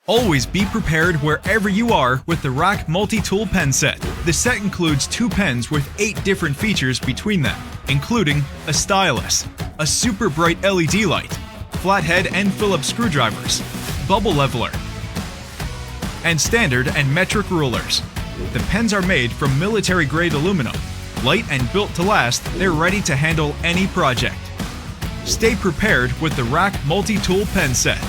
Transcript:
Always be prepared wherever you are with the Rack Multitool Pen Set. The set includes 2 pens with 8 different features between them, including a stylus, a super bright LED light, flathead and Phillips screwdrivers, bubble leveler, and standard and metric rulers. The pens are made from military-grade aluminum. Light and built to last, they're ready to handle any project. Stay prepared with the Rack Multitool Pen Set.